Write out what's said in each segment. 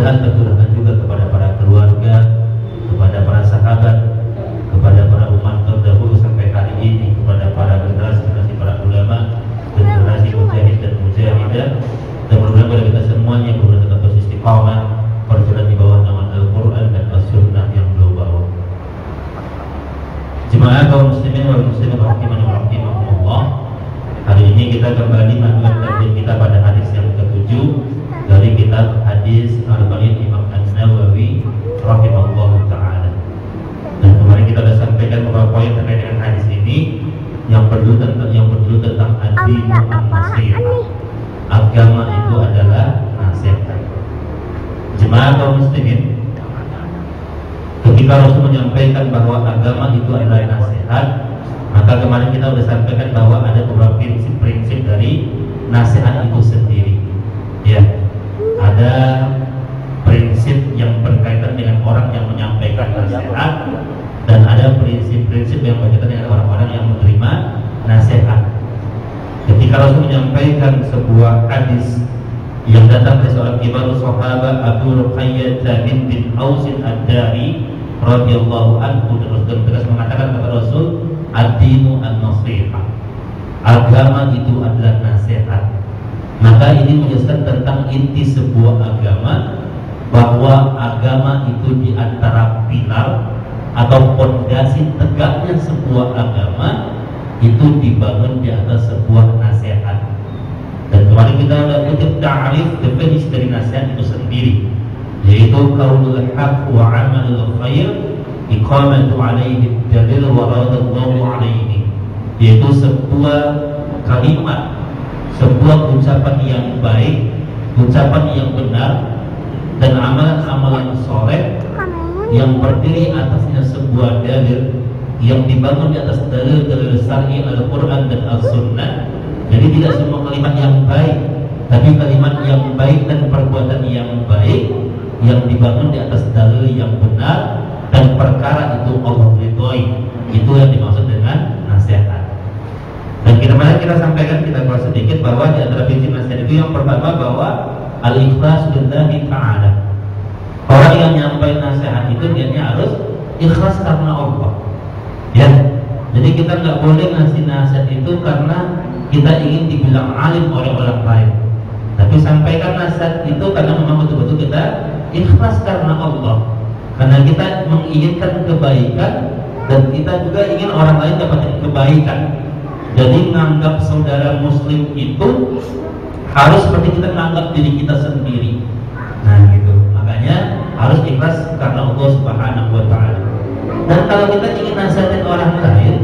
Mudah-mudahan tercurahkan juga kepada para keluarga, kepada para sahabat, kepada para umat terdahulu sampai hari ini, kepada para generasi para ulama, generasi mujahid dan mujahidah, dan mudah-mudahan kepada kita semuanya berusaha tetap beristiqamah, berjalan di bawah naungan Al-Quran dan As-Sunnah yang beliau bawa. Jemaah kaum muslimin wal muslimat rahimani wa rahimakumullah. Hari ini kita kembali melanjutkan kita pada hadis yang ke-7 dari kitab hadis Arba'in Imam An-Nawawi rahimahullah ta'ala. Dan kemarin kita sudah sampaikan beberapa poin terkait dengan hadis ini yang perlu tentang ad-dinu an-nasihat. Agama itu adalah nasihat. Jemaah kaum muslimin, ketika Rasul menyampaikan bahwa agama itu adalah nasihat, maka kemarin kita sudah sampaikan bahwa ada beberapa prinsip-prinsip dari nasihat itu sendiri. Ya, ada prinsip yang berkaitan dengan orang yang menyampaikan nasihat, dan ada prinsip-prinsip yang berkaitan dengan orang-orang yang menerima nasihat. Ketika Rasul menyampaikan sebuah hadis yang datang dari seorang kibarul sahabat Abu Ruqayyah bin Aus ad-Dari radhiyallahu anhu, dan tegas mengatakan kepada Rasul, ad-dinu an-nasihat. Agama itu adalah nasihat. Maka ini menjelaskan tentang inti sebuah agama, bahwa agama itu di antara pilar atau pondasi tegaknya sebuah agama itu dibangun di atas sebuah nasihat. Dan kemarin kita sudah kutip ta'rif definisi dari nasihat itu sendiri, yaitu qaulul haq wa amalul khair iqamatu alaihi dalil wa radallahu alaihi, yaitu sebuah kalimat, sebuah ucapan yang baik, ucapan yang benar, dan amalan-amalan soleh yang berdiri atasnya sebuah dalil yang dibangun di atas dalil-dalil syar'i Al-Quran dan As-Sunnah. Jadi tidak semua kalimat yang baik, tapi kalimat yang baik dan perbuatan yang baik yang dibangun di atas dalil yang benar dan perkara itu Allah ridhoi. Itu yang dimaksud dengan nasihat. Dan kita sampaikan, kita bahas sedikit bahwa di antara prinsip nasihat itu yang pertama bahwa al-ikhlas lillahi ta'ala. Orang yang nyampai nasihat itu dia harus ikhlas karena Allah. Ya, jadi kita nggak boleh ngasih nasihat itu karena kita ingin dibilang alim oleh orang lain, tapi sampaikan nasihat itu karena memang betul-betul kita ikhlas karena Allah, karena kita menginginkan kebaikan dan kita juga ingin orang lain dapat kebaikan. Jadi menganggap saudara muslim itu harus seperti kita menganggap diri kita sendiri. Nah gitu, makanya harus ikhlas karena Allah Subhanahu wa ta'ala. Dan kalau kita ingin nasihatin orang lain,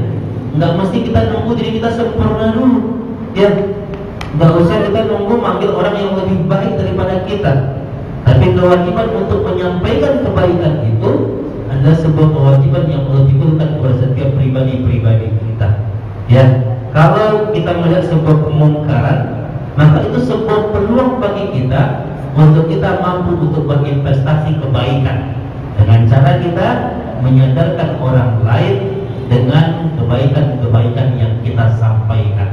nggak mesti kita nunggu diri kita sempurna dulu, ya. Nggak usah kita nunggu manggil orang yang lebih baik daripada kita. Tapi kewajiban untuk menyampaikan kebaikan itu adalah sebuah kewajiban yang melibatkan kepada setiap pribadi-pribadi kita. Ya, kalau kita melihat sebuah kemungkaran, maka itu sebuah peluang bagi kita untuk kita mampu untuk berinvestasi kebaikan dengan cara kita menyadarkan orang lain dengan kebaikan-kebaikan yang kita sampaikan.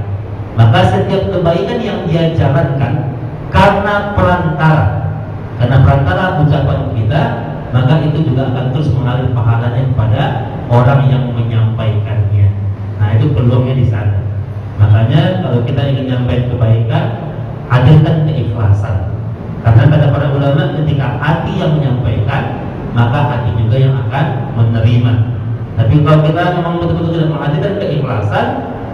Maka setiap kebaikan yang dia jalankan karena perantara ucapan kita, maka itu juga akan terus mengalir pahalanya kepada orang yang menyampaikannya. Nah itu peluangnya di sana. Makanya kalau kita ingin menyampaikan kebaikan, hadirkan keikhlasan. Karena kata para ulama, ketika hati yang menyampaikan, maka hati juga yang akan menerima. Tapi kalau kita memang betul-betul tidak menghadirkan keikhlasan,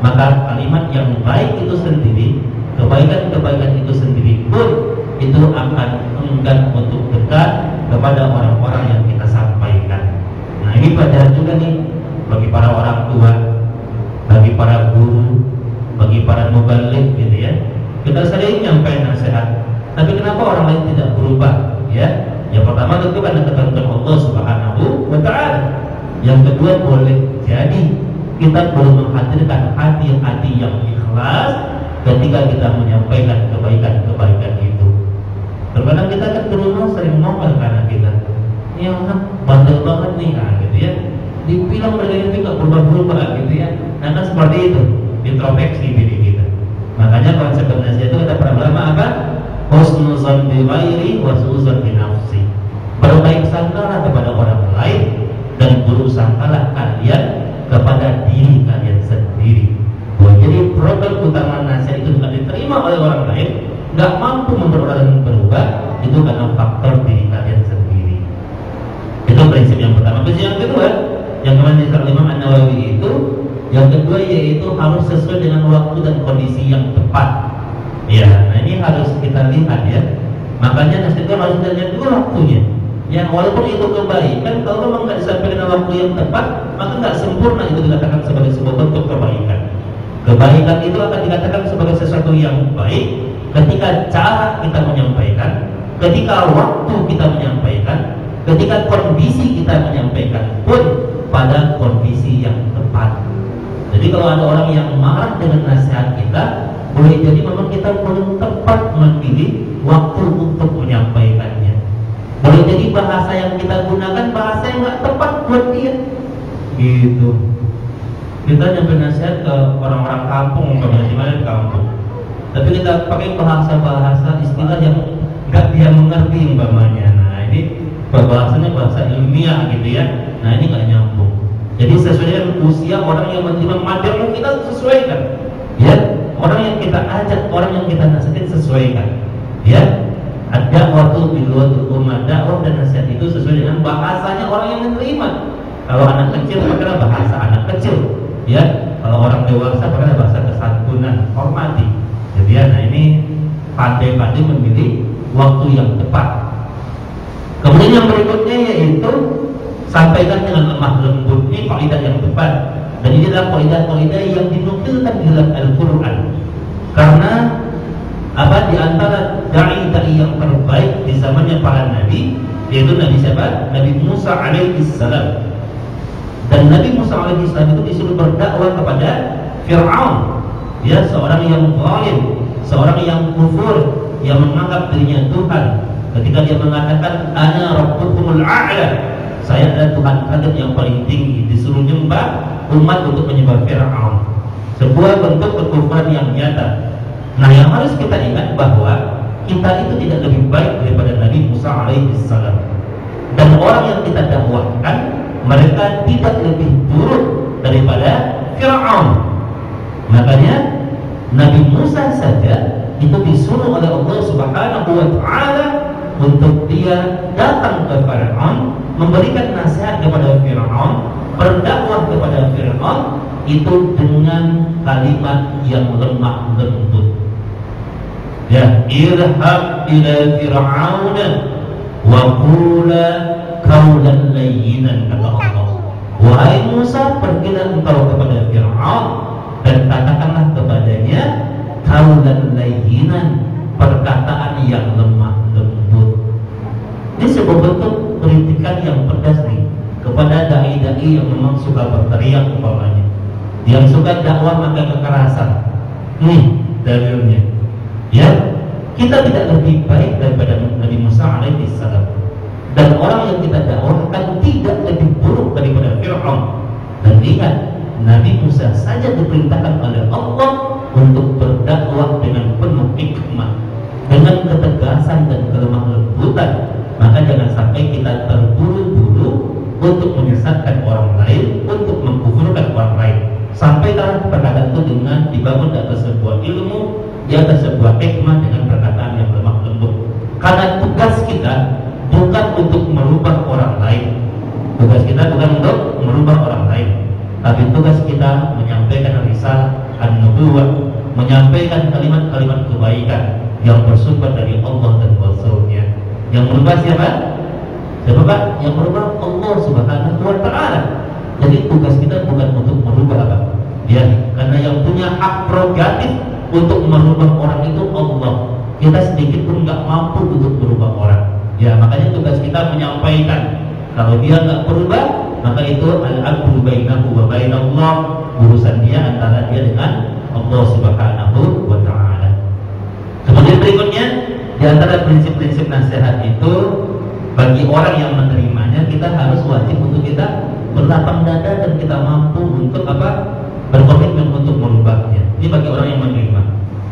maka kalimat yang baik itu sendiri, kebaikan-kebaikan itu sendiri pun itu akan enggan untuk dekat kepada orang-orang yang kita sampaikan. Nah ini pelajaran juga nih bagi para orang tua, bagi para guru, bagi para mubalik gitu ya. Kita sering nyampaikan nasihat, tapi kenapa orang lain tidak berubah? Ya, yang pertama tentu karena ketentuan Allah Subhanahu wa ta'ala. Yang kedua, boleh jadi kita belum menghadirkan hati-hati yang ikhlas ketika kita menyampaikan kebaikan-kebaikan itu. Terkadang kita kan di rumah sering ngomel karena kita, ini orang bandel banget nih, nah gitu ya. Dibilang mereka itu nggak berubah-berubah gitu ya. Nah kan seperti itu, introspeksi diri kita. Makanya konsep nasihat itu kata para ulama apa? husnuzan bi ghairi wa su'uzan bi nafsi. Berbaik sangkalah kepada orang lain dan buruk sangkalah kalian kepada diri kalian sendiri. Jadi problem utama nasihat itu bukan diterima oleh orang lain, nggak mampu membuat orang berubah, itu karena faktor diri kalian sendiri. Itu prinsip yang pertama. Prinsip yang kedua, yang kemarin disebut Imam An-Nawawi itu, yang kedua yaitu harus sesuai dengan waktu dan kondisi yang tepat. Ya, nah ini harus kita lihat ya. Makanya nasihat itu harus dilihat dulu waktunya. Ya, walaupun itu kebaikan, kalau memang nggak disampaikan dalam waktu yang tepat, maka nggak sempurna itu dikatakan sebagai sebuah bentuk kebaikan. Kebaikan itu akan dikatakan sebagai sesuatu yang baik ketika cara kita menyampaikan, ketika waktu kita menyampaikan, ketika kondisi kita menyampaikan pun pada kondisi yang tepat. Jadi kalau ada orang yang marah dengan nasihat kita, boleh jadi memang kita belum tepat memilih waktu untuk menyampaikannya. Boleh jadi bahasa yang kita gunakan bahasa yang nggak tepat buat dia. Gitu. Kita nyampe nasihat ke orang-orang kampung, umpamanya di mana di kampung. Tapi kita pakai bahasa-bahasa istilah yang nggak dia mengerti umpamanya. Nah ini bahasanya bahasa ilmiah gitu ya. Nah ini nggak nyambung. Jadi sesuai dengan usia orang yang menerima materi kita sesuaikan. Ya, orang yang kita ajak, orang yang kita nasihatin sesuaikan. Ya, ada waktu di luar rumah dakwah dan nasihat itu sesuai dengan bahasanya orang yang menerima. Kalau anak kecil pakai bahasa anak kecil. Ya, kalau orang dewasa pakai bahasa kesantunan, hormati. Jadi ya, nah ini pandai-pandai memilih waktu yang tepat. Kemudian yang berikutnya yaitu sampaikan dengan lemah lembut. Ini kaidah yang tepat. Dan ini adalah kaidah-kaidah yang dinukilkan di dalam Al-Quran. Karena di antara dai yang terbaik di zamannya para nabi, yaitu Nabi siapa? Nabi Musa alaihi salam. Dan Nabi Musa alaihi salam itu disuruh berdakwah kepada Fir'aun, ya, seorang yang zalim, seorang yang kufur, yang menganggap dirinya Tuhan. Ketika dia mengatakan ana rabbukumul a'la, saya adalah Tuhan kalian yang paling tinggi, disuruh nyembah umat untuk menyembah Fir'aun. Sebuah bentuk kekufuran yang nyata. Nah, yang harus kita ingat bahwa kita itu tidak lebih baik daripada Nabi Musa alaihi salam. Dan orang yang kita dakwahkan, mereka tidak lebih buruk daripada Fir'aun. Makanya Nabi Musa saja itu disuruh oleh Allah Subhanahu wa taala untuk dia datang ke Fir'aun, memberikan nasihat kepada Fir'aun, berdakwah kepada Fir'aun itu dengan kalimat yang lemah lembut. Ya, irhab ila Fir'aun wa qula qawlan layyinan, kata Allah. Wahai Musa, pergilah engkau kepada Fir'aun dan katakanlah kepadanya qawlan layyinan, perkataan yang lemah lembut. Ini sebuah bentuk kritikan yang pedas nih kepada dai-dai yang memang suka berteriak umpamanya, yang suka dakwah pakai kekerasan. Nih dalilnya. Ya, kita tidak lebih baik daripada Nabi Musa alaihi salam. Dan orang yang kita dakwahkan tidak lebih buruk daripada Fir'aun. Dan lihat, Nabi Musa saja diperintahkan oleh Allah untuk berdakwah dengan penuh hikmah, dengan ketegasan dan kelemah lembutan. Maka jangan sampai kita terburu-buru untuk menyesatkan orang lain, untuk mengkufurkan orang lain. Sampaikan perkataan itu dengan dibangun di atas sebuah ilmu, di atas sebuah hikmah, dengan perkataan yang lemah lembut. Karena tugas kita bukan untuk merubah orang lain. Tugas kita bukan untuk merubah orang lain, tapi tugas kita menyampaikan risalah an-nubuwah, menyampaikan kalimat-kalimat kebaikan yang bersumber dari Allah dan Rasul-Nya. Yang merubah siapa? Siapa Pak? Yang merubah Allah Subhanahu wa taala. Jadi tugas kita bukan untuk merubah apa? Ya, karena yang punya hak prerogatif untuk merubah orang itu Allah. Kita sedikit pun nggak mampu untuk merubah orang. Ya, makanya tugas kita menyampaikan. Kalau dia nggak berubah, maka itu al-amru bainahu wa bainallah, urusan dia antara dia dengan Allah Subhanahu wa taala. Kemudian berikutnya, di antara prinsip-prinsip nasihat itu, bagi orang yang menerimanya, kita harus wajib untuk kita berlapang dada dan kita mampu untuk apa? Berkomitmen untuk merubahnya. Ini bagi orang yang menerima.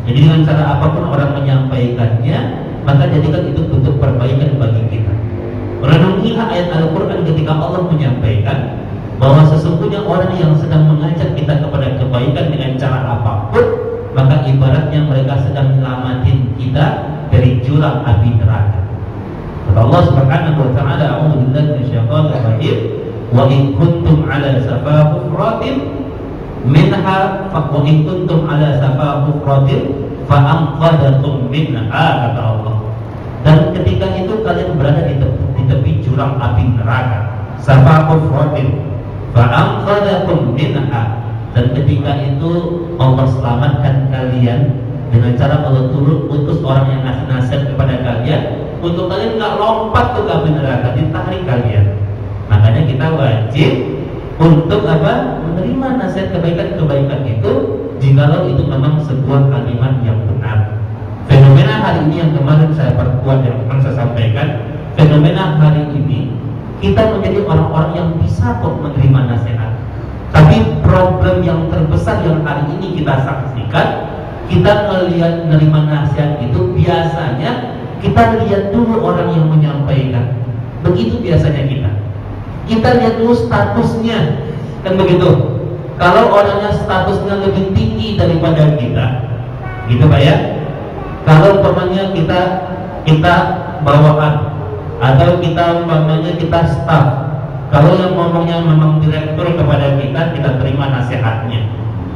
Jadi dengan cara apapun orang menyampaikannya, maka jadikan itu bentuk perbaikan bagi kita. Renungilah ayat Al-Quran ketika Allah menyampaikan bahwa sesungguhnya orang yang sedang mengajak kita kepada kebaikan dengan cara apapun, maka ibaratnya mereka sedang menyelamatin kita dari jurang api neraka. Kata Allah Subhanahu wa taala, "A'udzu billahi minasyaitonir rajim, wa in kuntum 'ala safa hufratin minha fa in kuntum 'ala safa hufratin fa anqadakum minha," kata Allah. Dan ketika itu kalian berada di tepi jurang api neraka, safa hufratin fa anqadakum minha, dan ketika itu Allah selamatkan kalian dengan cara Allah turun utus orang yang ngasih nasihat kepada kalian untuk kalian nggak lompat ke api neraka, ditarik kalian. Makanya kita wajib untuk apa? Menerima nasihat kebaikan-kebaikan itu jikalau itu memang sebuah kalimat yang benar. Fenomena hari ini yang kemarin saya perkuat, yang kemarin saya sampaikan, fenomena hari ini kita menjadi orang-orang yang bisa kok menerima nasihat. Tapi problem yang terbesar yang hari ini kita saksikan, kita melihat menerima nasihat itu biasanya kita lihat dulu orang yang menyampaikan. Begitu biasanya kita lihat dulu statusnya, kan begitu. Kalau orangnya statusnya lebih tinggi daripada kita, gitu Pak ya. Kalau umpamanya kita bawahan atau kita umpamanya kita staff, kalau yang ngomongnya memang direktur kepada kita terima nasihatnya.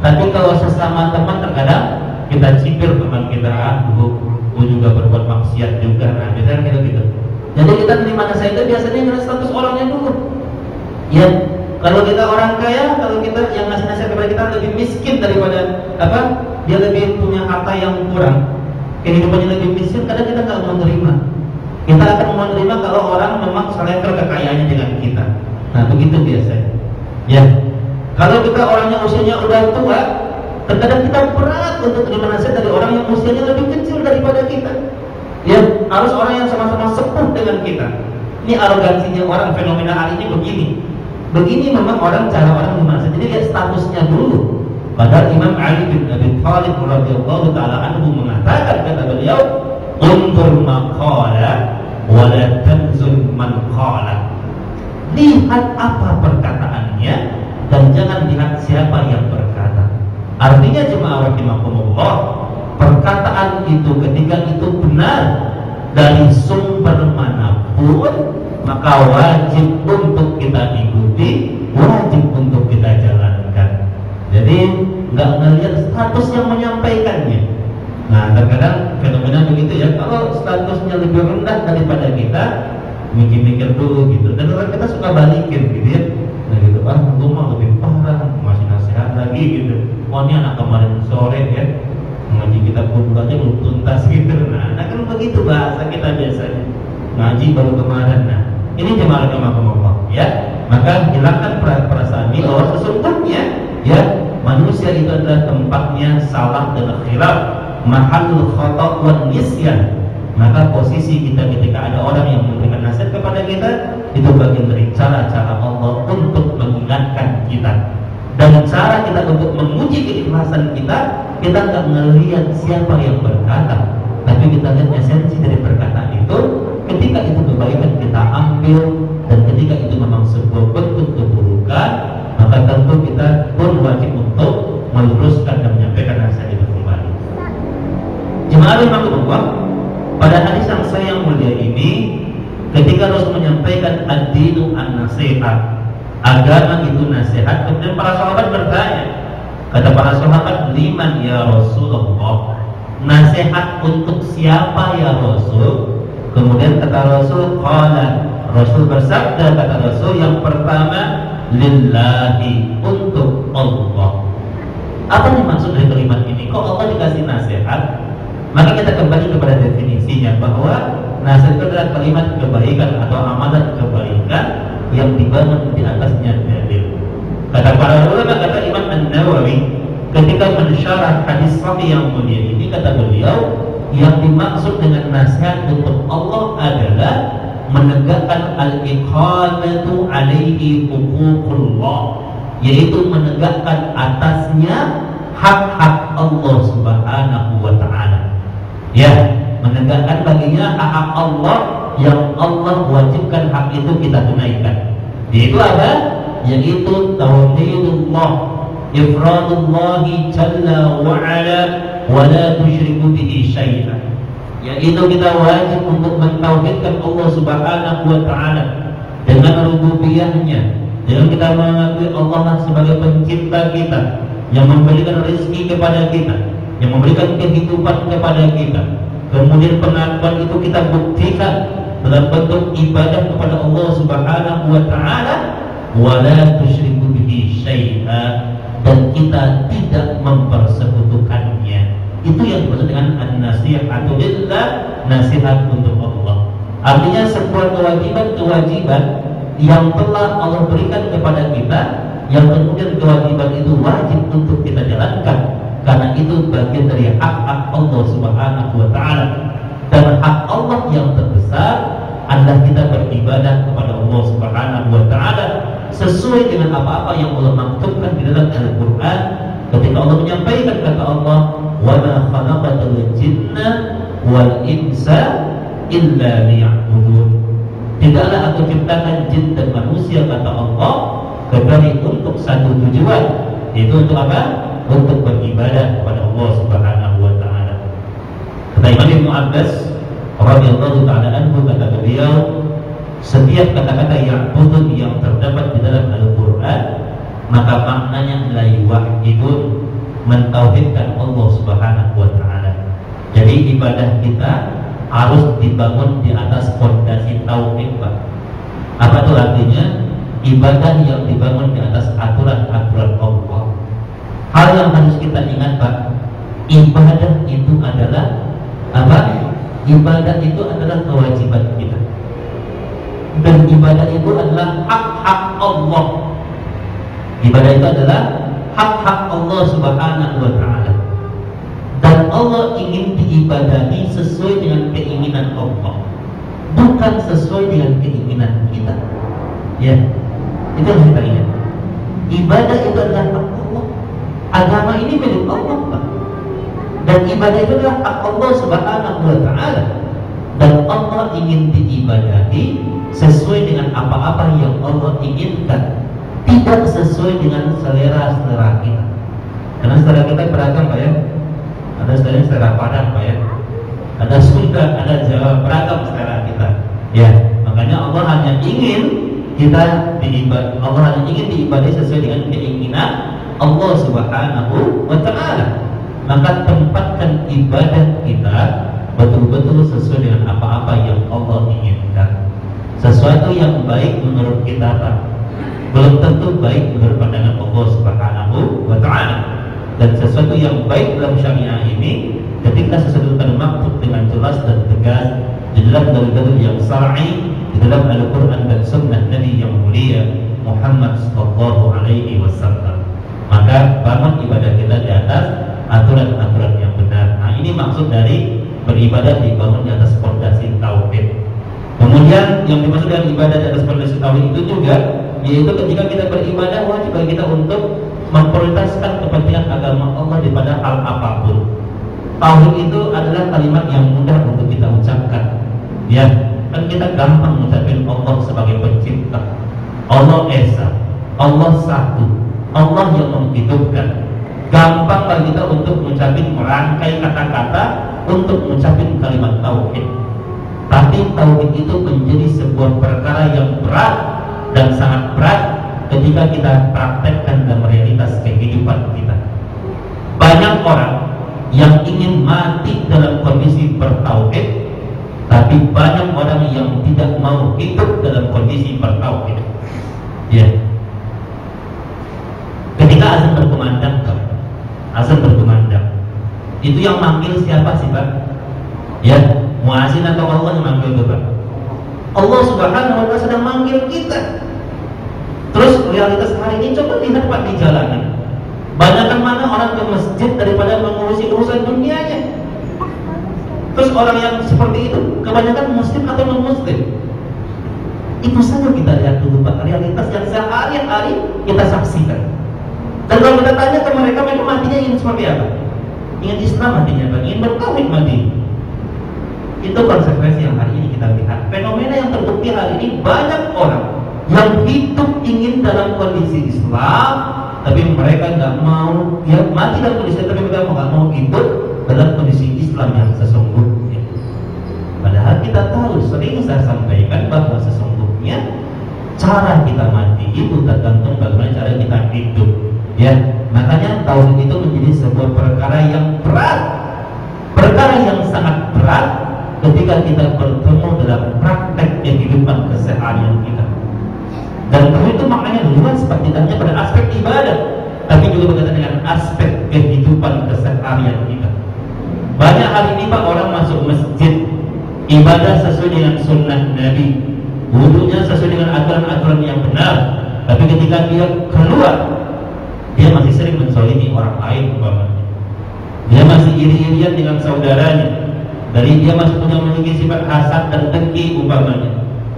Tapi kalau sesama teman terkadang kita cipir teman kita, gue juga berbuat maksiat juga, nah biasanya gitu. Jadi kita terima nasihat itu biasanya dengan status orangnya dulu. Ya, kalau kita orang kaya, kalau kita yang ngasih nasihat kepada kita lebih miskin daripada apa? Dia lebih punya harta yang kurang, kehidupannya lebih miskin, kadang kita nggak mau terima. Kita akan menerima kalau orang memang selevel kekayaannya dengan kita. Nah begitu biasanya. Ya, kalau kita orangnya usianya udah tua, terkadang kita berat untuk terima nasihat dari orang yang usianya lebih kecil daripada kita. Ya, harus orang yang sama-sama sepuh dengan kita. Ini arogansinya orang, fenomena hari ini begini. Begini memang orang, cara orang menasihat. Jadi lihat statusnya dulu. Padahal Imam Ali bin Abi Thalib radhiyallahu taala anhu mengatakan, kata beliau, "Unzur maqala wa la tanzur man qala." Lihat apa perkataannya dan jangan lihat siapa yang berkata. Artinya jemaah rahimakumullah, perkataan itu ketika itu benar dari sumber manapun, maka wajib untuk kita ikuti, wajib untuk kita jalankan. Jadi nggak ngelihat status yang menyampaikannya. Nah terkadang fenomena begitu ya, kalau statusnya lebih rendah daripada kita, mikir-mikir dulu gitu. Dan orang kita suka balikin gitu ya. Nah gitu, lu mah lebih parah, masih nasihat lagi gitu. Wah ini anak kemarin sore ya, ngaji kita pun aja belum tuntas gitu. Nah kan begitu bahasa kita biasanya, ngaji baru kemarin. Nah ini jemaah Allah ya. Maka hilangkan perasaan ini bahwa sesungguhnya ya manusia itu adalah tempatnya salah dan khilaf, mahallul khata' wan nisyan. Maka posisi kita ketika ada orang yang memberikan nasihat kepada kita, itu bagian dari cara-cara Allah untuk mengingatkan kita. Dan cara kita untuk menguji keikhlasan kita nggak melihat siapa yang berkata, tapi kita lihat esensi dari perkataan itu. Ketika itu kebaikan kita ambil, dan ketika itu memang sebuah bentuk keburukan, maka tentu kita pun wajib untuk meluruskan dan menyampaikan nasihat itu kembali. Jemaah rahimakumullah, pada hadis yang saya mulia ini, ketika Rasul menyampaikan ad-dinu an-nasihat, agama itu nasihat, kemudian para sahabat bertanya, kata para sahabat, liman ya Rasulullah, nasihat untuk siapa ya Rasul? Kemudian kata Rasul, qala, Rasul bersabda, kata Rasul, yang pertama, lillahi, untuk Allah. Apa nih maksud dari kalimat ini? Kok Allah dikasih nasihat? Maka kita kembali kepada definisinya, bahwa nasihat itu adalah kalimat kebaikan atau amalan kebaikan yang dibangun di atasnya dalil. Kata para ulama, kata Imam An-Nawawi ketika mensyarah hadis sahih yang mulia ini, kata beliau, yang dimaksud dengan nasihat untuk Allah adalah menegakkan al-iqamatu alaihi huququllah, yaitu menegakkan atasnya hak-hak Allah Subhanahu wa ta'ala. Ya, menegakkan baginya hak Allah yang Allah wajibkan hak itu kita tunaikan. Yaitu apa? Yaitu tauhidullah, ifradullahi jalla wa ala wa la tusyriku bihi syai'an. Yaitu kita wajib untuk mentauhidkan Allah Subhanahu wa taala dengan rububiyahnya, dengan kita mengakui Allah lah sebagai pencipta kita, yang memberikan rezeki kepada kita, yang memberikan kehidupan kepada kita. Kemudian pengakuan itu kita buktikan dalam bentuk ibadah kepada Allah Subhanahu wa taala, wa la tusyriku bihi syai'a, dan kita tidak mempersekutukannya. Itu yang dimaksud dengan an-nasihatu lillah, nasihat untuk Allah. Artinya sebuah kewajiban yang telah Allah berikan kepada kita, yang kemudian kewajiban itu wajib untuk kita jalankan, karena itu bagian dari hak-hak Allah Subhanahu wa taala. Dan hak Allah yang terbesar adalah kita beribadah kepada Allah Subhanahu wa taala sesuai dengan apa-apa yang Allah maksudkan di dalam Al-Qur'an. Ketika Allah menyampaikan kata Allah, "Wa ma khalaqatul jinna wal insa illa liya'budun." Tidaklah aku ciptakan jin dan manusia, kata Allah, kecuali untuk satu tujuan, yaitu untuk apa? Untuk beribadah kepada Allah Subhanahu wa taala. Kata Imam Ibnu Abbas radhiyallahu taala anhu, kata beliau, setiap kata-kata ya'budun yang terdapat di dalam Al-Qur'an, maka maknanya adalah yuwahhidun, mentauhidkan Allah Subhanahu wa taala. Jadi ibadah kita harus dibangun di atas fondasi tauhid, Pak. Apa itu artinya? Ibadah yang dibangun di atas aturan-aturan Allah. Hal yang harus kita ingat, Pak, ibadah itu adalah apa? Ibadah itu adalah kewajiban kita, dan ibadah itu adalah hak-hak Allah. Ibadah itu adalah hak-hak Allah Subhanahu wa taala, dan Allah ingin diibadahi sesuai dengan keinginan Allah, bukan sesuai dengan keinginan kita. Ya, itu yang kita ingat. Ibadah itu adalah hak Allah. Agama ini milik Allah, Pak. Dan ibadah itu adalah hak Allah Subhanahu wa taala, dan Allah ingin diibadahi sesuai dengan apa-apa yang Allah inginkan, tidak sesuai dengan selera kita. Karena selera kita beragam, Pak ya. Ada selera Padang, Pak ya. Ada Sunda, ada Jawa, beragam selera kita. Ya, makanya Allah hanya ingin kita Allah hanya ingin diibadahi sesuai dengan keinginan Allah Subhanahu wa taala. Maka tempatkan ibadah kita betul-betul sesuai dengan apa-apa yang Allah inginkan. Sesuatu yang baik menurut kita, Pak, belum tentu baik menurut pandangan Allah Subhanahu wa taala. Dan sesuatu yang baik dalam syariah ini, ketika sesuatu termaktub dengan jelas dan tegas di dalam dalil-dalil yang syar'i, di dalam Al-Qur'an dan sunnah Nabi yang mulia Muhammad sallallahu alaihi wasallam, maka bangun ibadah kita di atas aturan-aturan yang benar. Nah, ini maksud dari beribadah dibangun di atas fondasi tauhid. Kemudian yang dimaksud dengan ibadah di atas fondasi tauhid itu juga, yaitu ketika kita beribadah wajib bagi kita untuk memprioritaskan kepentingan agama Allah daripada hal apapun. Tauhid itu adalah kalimat yang mudah untuk kita ucapkan. Ya, kan kita gampang mengucapkan Allah sebagai pencipta, Allah Esa, Allah Satu, Allah yang menghidupkan. Gampang bagi kita untuk mengucapkan merangkai kata-kata untuk mengucapkan kalimat tauhid. Tapi tauhid itu menjadi sebuah perkara yang berat dan sangat berat ketika kita praktekkan dalam realitas kehidupan kita. Banyak orang yang ingin mati dalam kondisi bertauhid, tapi banyak orang yang tidak mau hidup dalam kondisi bertauhid. Ya. Ketika azan berkumandang, azan berkumandang, itu yang manggil siapa sih, Pak? Ya, muazin atau Allah yang manggil itu, Pak? Allah Subhanahu wa taala sedang manggil kita. Terus realitas hari ini coba lihat, Pak, di jalanan. Banyakkan mana orang ke masjid daripada mengurusi urusan dunianya. Terus orang yang seperti itu kebanyakan muslim atau non-muslim. Itu saja kita lihat dulu, Pak, realitas yang sehari-hari kita saksikan. Dan kalau kita tanya ke mereka, mereka matinya ingin seperti apa? Ingin Islam matinya, Pak, ingin bertauhid mati. Itu konsekuensi yang hari ini kita lihat. Fenomena yang terbukti hari ini, banyak orang yang hidup ingin dalam kondisi Islam, tapi mereka nggak mau, ya mati dalam kondisi Islam, tapi mereka nggak mau hidup dalam kondisi Islam yang sesungguhnya. Padahal kita tahu, sering saya sampaikan bahwa sesungguhnya cara kita mati itu tergantung bagaimana cara kita hidup. Ya, makanya tauhid itu menjadi sebuah perkara yang berat, perkara yang sangat berat ketika kita bertemu dalam praktek kehidupan keseharian kita. Dan itu maknanya luas, tidak hanya pada aspek ibadah, tapi juga berkaitan dengan aspek kehidupan keseharian kita. Banyak hari ini Pak, orang masuk masjid, ibadah sesuai dengan sunnah Nabi, wudunya sesuai dengan aturan-aturan yang benar, tapi ketika dia keluar, dia masih sering menzalimi orang lain umpamanya. Dia masih iri-irian dengan saudaranya. Dari dia masih punya memiliki sifat hasad dan dengki umpamanya.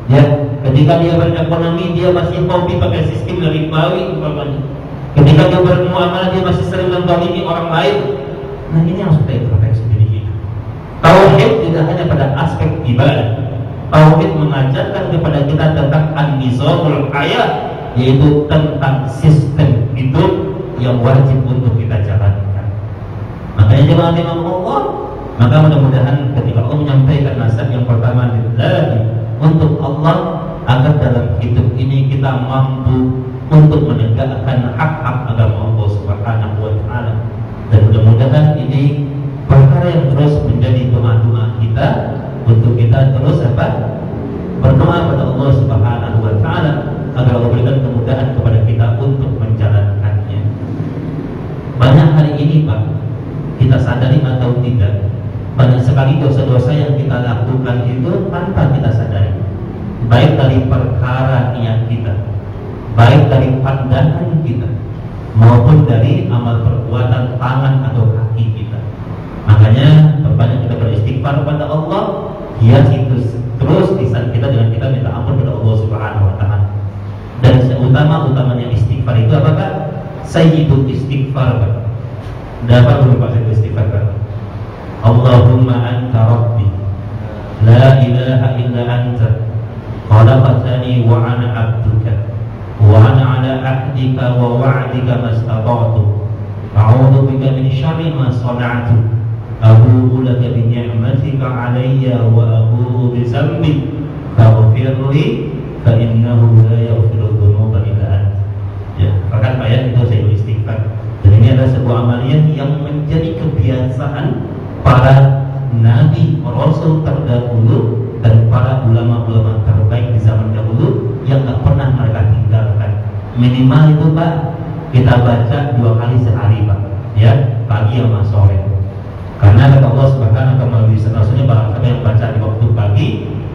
Ya, ketika dia berekonomi, dia masih hobi pakai sistem ribawi umpamanya. Ketika dia bermuamalah, dia masih sering menzalimi orang lain. Nah, ini yang harus kita introspeksi diri kita. Tauhid tidak hanya pada aspek ibadah. Tauhid mengajarkan kepada kita tentang an-nizamul hayat, yaitu tentang sistem hidup yang wajib untuk kita jalankan. Makanya jemaah Imam Allah, maka mudah-mudahan ketika Allah menyampaikan nasihat yang pertama lillahi, untuk Allah, agar dalam hidup ini kita mampu untuk menegakkan hak-hak agama Allah Subhanahu wa Ta'ala. Dan mudah-mudahan ini perkara yang terus menjadi doa-doa kita untuk kita terus berdoa pada Allah Subhanahu wa Ta'ala agar Allah berikan kemudahan kepada kita untuk menjalankannya. Banyak hari ini Pak, kita sadari atau tidak, banyak sekali dosa-dosa yang kita lakukan itu tanpa kita sadari, baik dari perkara niat kita, baik dari pandangan kita, maupun dari amal perbuatan tangan atau kaki kita. Makanya perbanyak kita beristighfar kepada Allah, hias itu terus lisan kita dengan kita minta ampun kepada Allah Subhanahu wa Ta'ala. Dan seutama-utamanya istighfar itu apa Pak? Sayyidul istighfar Pak. Dapat berupa istighfar Pak. Allahumma anta rabbi, la ilaha illa anta, khalaqtani wa ana abduka, wa ana ala ahdika wa wa'dika mastata'tu, a'udzu bika min syarri ma sana'tu, abu'u laka bi ni'matika 'alayya wa abu'u bi dzambi, faghfir li fa innahu la yaghfiru dzunuba illa anta. Ya, bahkan ayat itu saya istighfar. Dan ini adalah sebuah amalan yang menjadi kebiasaan para nabi, rasul terdahulu dan para ulama-ulama terbaik di zaman dahulu yang tak pernah mereka tinggalkan. Minimal itu Pak, kita baca 2 kali sehari Pak, ya, pagi sama sore. Karena kata Allah Subhanahu wa Ta'ala, rasulnya barang siapa yang baca di waktu pagi,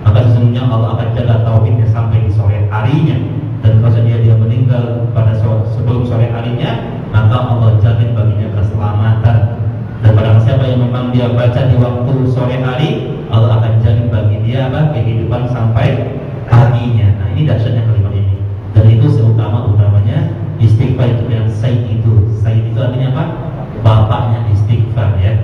maka sesungguhnya Allah akan jaga tauhidnya sampai di sore harinya. Dan kalau dia meninggal pada sebelum sore harinya, maka Allah jamin baginya keselamatan. Dan barang siapa yang memang dia baca di waktu sore hari, Allah akan jamin bagi dia kehidupan sampai paginya. Nah, ini dahsyatnya kalimat ini. Dan itu seutama-utamanya istighfar itu yang sayyid itu. Sayyid itu artinya apa? Bapaknya istighfar ya.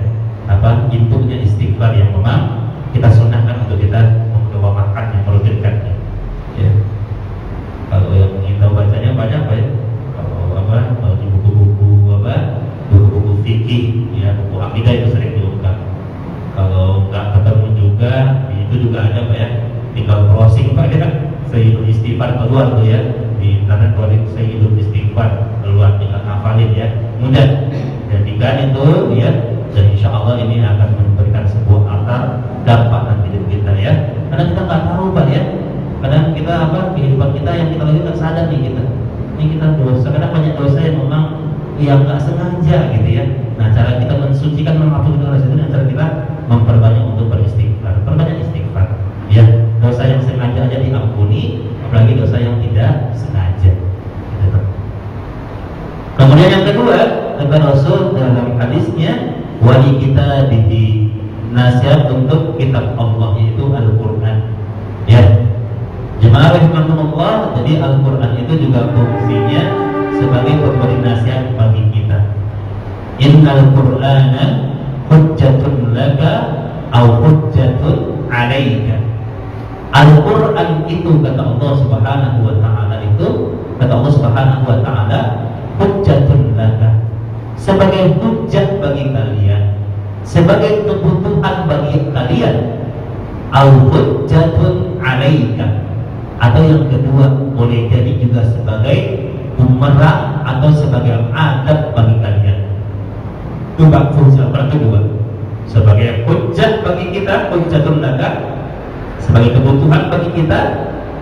Induknya istighfar yang memang kita sunahkan untuk kita mengutamakannya, merutinkannya. Ya. Kalau yang ingin tahu bacanya banyak Pak ya. Kalau di buku-buku buku-buku fikih ya, buku akidah itu sering diungkap. Kalau nggak ketemu juga, itu juga ada Pak ya, tinggal browsing Pak ya, Sayyidul Istighfar keluar tuh ya, di internet keluar Sayyidul Istighfar keluar, tinggal hafalin ya, mudah. Jadikan itu ya, dan insya Allah ini akan memberikan sebuah akar dampak nanti di kita ya. Karena kita nggak tahu Pak ya, kadang kita kehidupan kita yang kita lagi nggak sadar nih kita. Ini kita dosa, kadang banyak dosa yang memang yang nggak sengaja gitu ya. Nah, cara kita mensucikan, menghapuskan dosa itu dengan cara kita memperbanyak untuk beristighfar, perbanyak istighfar. Ya, dosa yang sengaja aja diampuni, apalagi dosa yang tidak sengaja. Gitu. Kemudian yang kedua, kata Rasul dalam hadisnya, wali kita di nasihat untuk kitab Allah, yaitu Al-Quran. Ya, jemaah rahimahumullah, jadi Al-Quran itu juga fungsinya sebagai pemberi nasihat bagi kita. Innal Qur'ana hujjatun laka aw hujjatun alaika. Al-Quran itu kata Allah Subhanahu wa taala hujjatun laka, sebagai hujjah bagi kalian, sebagai kebutuhan bagi kalian. Au hujjatun alaika, atau yang kedua boleh jadi juga sebagai bumerang atau sebagai adab bagi kalian. Dua fungsi kedua, sebagai hujjah bagi kita, hujjatun laka, sebagai kebutuhan bagi kita,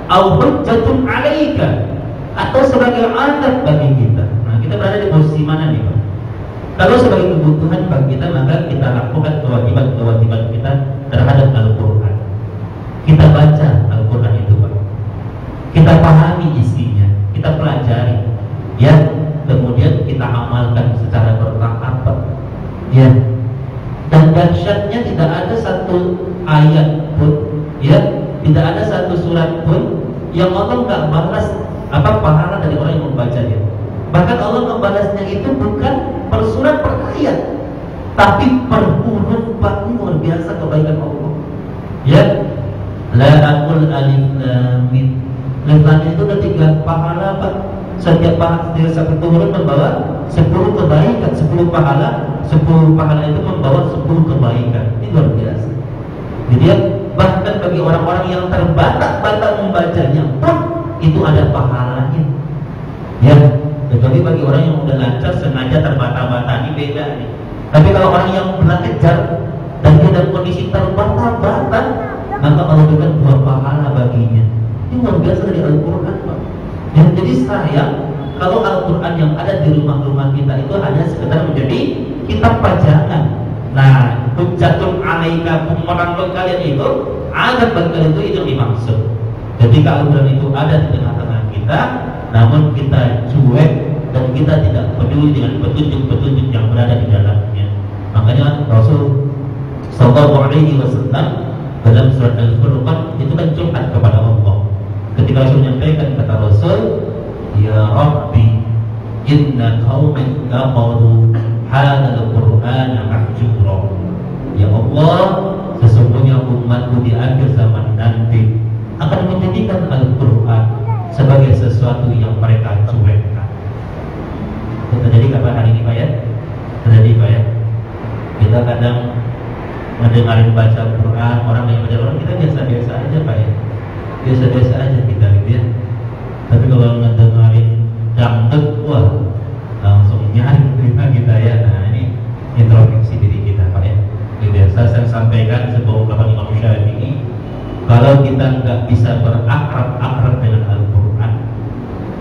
au hujjatun alaika, atau sebagai adab bagi kita. Nah, kita berada di posisi mana nih, Pak? Kalau sebagai kebutuhan bagi kita, maka kita lakukan kewajiban kita terhadap Al-Quran. Kita baca Al-Quran itu, Pak. Kita pahami isinya, kita pelajari, ya. Kemudian kita amalkan secara bertahap, Pak. Ya. Dan dahsyatnya tidak ada satu ayat pun, ya, tidak ada satu surat pun yang Allah nggak balas pahala dari orang yang membacanya. Bahkan Allah membalasnya itu bukan per surat per ayat, tapi per huruf, Pak. Ini luar biasa kebaikan Allah. Ya, la aqul alif lam mim. Alif lam itu ada 3 pahala, Pak. Setiap satu huruf membawa 10 kebaikan, 10 pahala. 10 pahala itu membawa 10 kebaikan. Ini luar biasa. Jadi ya, bahkan bagi orang-orang yang terbata-bata membacanya pun itu ada pahalanya. Ya, kecuali bagi orang yang udah lancar sengaja terbata-bata, ini beda nih. Tapi kalau orang yang belajar dan dia dalam kondisi terbata-bata, maka Allah berikan 2 pahala baginya. Ini luar biasa dari Al-Quran, Pak. Ya, jadi sayang kalau Al-Quran yang ada di rumah-rumah kita itu hanya sekedar menjadi kitab pajangan. Nah, hujjatun alaika, bumerang bagi kalian itu, adab bagi kalian itu yang dimaksud. Jadi Al-Quran itu ada di tengah-tengah kita, namun kita cuek dan kita tidak peduli dengan petunjuk-petunjuk yang berada di dalamnya. Makanya Rasul Sallallahu Alaihi Wasallam dalam surat Al-Furqan itu kan curhat kepada Allah. Ketika Rasul menyampaikan, kata Rasul, ya Rabbi, inna qauman taqadu hadzal Qur'ana mahjura. Ya Allah, sesungguhnya umatku di akhir zaman nanti akan menjadikan Al-Quran sebagai sesuatu yang mereka cuekkan. Itu terjadi kapan hari ini, Pak ya? Terjadi, Pak ya? Kita kadang mendengarin baca Quran, orang yang baca Quran kita biasa-biasa aja, Pak ya. Biasa-biasa aja kita gitu ya. Tapi kalau ngedengarin dangdut, wah, langsung nyaring terima kita ya. Nah, ini introspeksi diri kita, Pak ya. Biasa saya sampaikan sebuah ungkapan Imam Syafi'i, kalau kita nggak bisa berakrab dengan Al-Quran,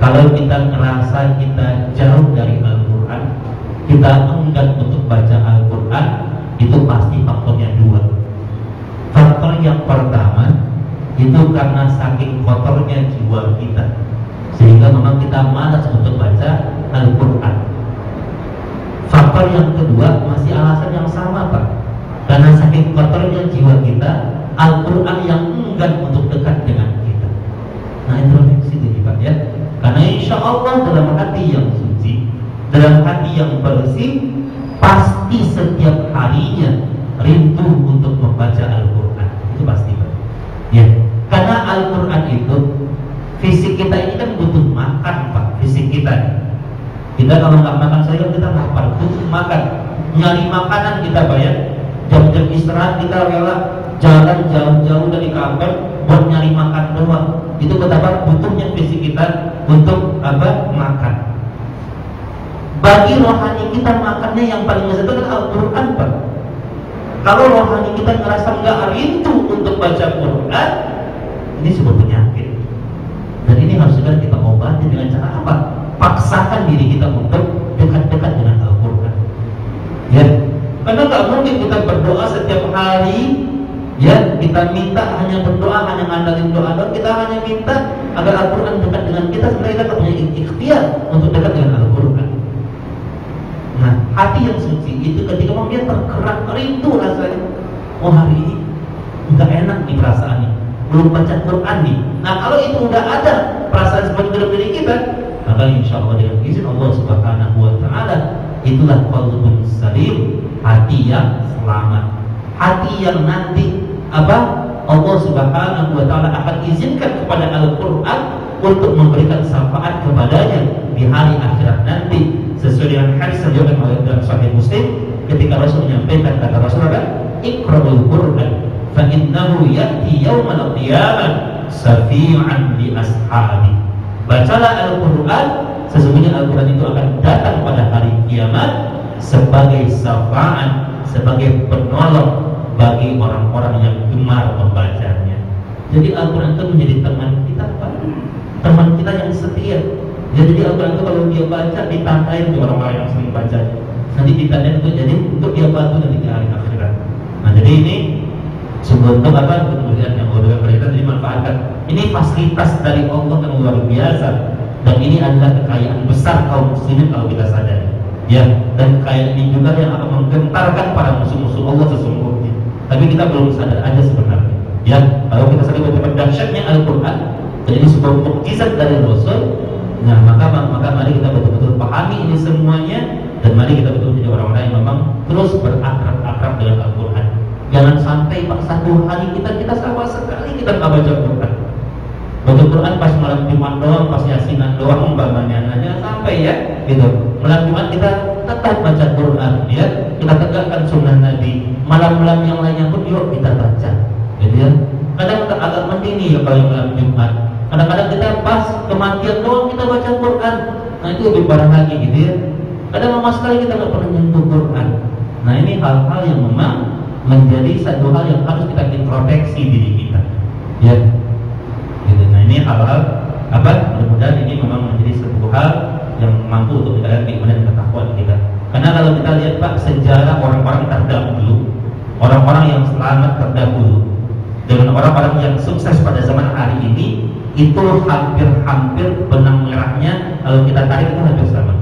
kalau kita ngerasa kita jauh dari Al-Quran, kita enggan untuk baca Al-Quran, itu pasti faktornya 2. Faktor yang pertama itu karena saking kotornya jiwa kita, sehingga memang kita malas untuk baca Al-Quran. Faktor yang kedua masih alasan yang sama, Pak, karena saking kotornya jiwa kita, Al-Quran yang enggan untuk dekat dengan kita. Nah, introspeksi ini, Pak ya. Karena insya Allah dalam hati yang suci, dalam hati yang bersih, pasti setiap harinya rindu untuk membaca Al-Quran. Itu pasti, Pak ya. Karena Al-Quran itu, fisik kita ini kan butuh makan, Pak. Fisik kita kalau nggak makan sayur, kita lapar, butuh makan. Nyari makanan kita, Pak ya. Jam-jam istirahat kita rela jalan jauh-jauh dari kantor buat nyari makan doang. Itu betapa butuhnya fisik kita untuk makan. Bagi rohani kita, makannya yang paling besar itu adalah Al-Quran, Pak. Kalau rohani kita ngerasa nggak rindu untuk baca Quran, ini sebuah penyakit. Dan ini harus segera kita obati dengan cara apa? Paksakan diri kita untuk dekat-dekat dengan Al-Quran. Ya, karena nggak mungkin kita berdoa setiap hari. Ya, kita minta hanya berdoa, hanya ngandalin doa, dan kita hanya minta agar Al-Quran dekat dengan kita, sebenarnya kita punya ikhtiar untuk dekat dengan Al-Quran. Nah, hati yang suci itu ketika dia tergerak rindu rasanya, oh hari ini nggak enak nih perasaannya, belum baca Quran nih. Nah, kalau itu udah ada perasaan seperti dalam diri kita, maka insya Allah dengan izin Allah Subhanahu Wa Taala, itulah qalbun salim, hati yang selamat, hati yang nanti Allah Subhanahu wa taala akan izinkan kepada Al-Qur'an untuk memberikan syafaat kepadanya di hari akhirat nanti, sesuai dengan hadis yang diriwayatkan oleh dalam Sahih Muslim ketika Rasul menyampaikan, kata Rasul apa? Iqra'ul Qur'an fa innahu ya'ti yaumal qiyamah syafi'an li ashabi. Bacalah Al-Qur'an, sesungguhnya Al-Qur'an itu akan datang pada hari kiamat sebagai syafaat, sebagai penolong bagi orang-orang yang gemar membacanya. Jadi Al-Quran itu menjadi teman kita, Pak. Teman kita yang setia. Ya, jadi Al-Quran itu kalau dia baca ditandain ke orang-orang yang sering bacanya. Nanti ditandain untuk jadi untuk dia bantu nanti di hari akhirat. Nah, jadi ini sebuah untuk apa? Untuk melihat yang Allah berikan, dimanfaatkan. Ini fasilitas dari Allah yang luar biasa. Dan ini adalah kekayaan besar kaum muslimin kalau kita sadari. Ya, dan kekayaan ini juga yang akan menggentarkan para musuh-musuh Allah sesungguhnya. Tapi kita belum sadar aja sebenarnya. Ya, kalau kita sadar betapa dahsyatnya Al-Quran, dan ini sebuah mukjizat dari Rasul. Nah, maka mari kita betul-betul pahami ini semuanya, dan mari kita betul-betul jadi orang-orang yang memang terus berakrab dengan Al-Quran. Jangan sampai Pak satu hari kita sama sekali kita nggak baca Quran. Baca Quran pas malam Jumat doang, pas Yasinan doang, umpamanya hanya sampai ya, gitu. Malam Jumat kita tetap baca Quran, ya. Kita tegakkan sunnah Nabi. Malam-malam yang lainnya pun yuk kita baca, gitu ya. Kadang kita agak mendini ya kalau malam Jumat. Kadang-kadang kita pas kematian doang kita baca Quran. Nah itu lebih parah lagi, gitu ya. Kadang lama sekali kita nggak pernah nyentuh Quran. Nah ini hal-hal yang memang menjadi satu hal yang harus kita introspeksi diri kita, ya. Gitu. Nah ini hal-hal apa? Mudah-mudahan ini memang menjadi satu hal yang mampu untuk menjaga keimanan dan ketakwaan kita. Karena kalau kita lihat Pak sejarah orang-orang terdahulu, orang-orang yang selamat terdahulu dengan orang-orang yang sukses pada zaman hari ini, itu hampir benang merahnya kalau kita tarik itu hampir sama.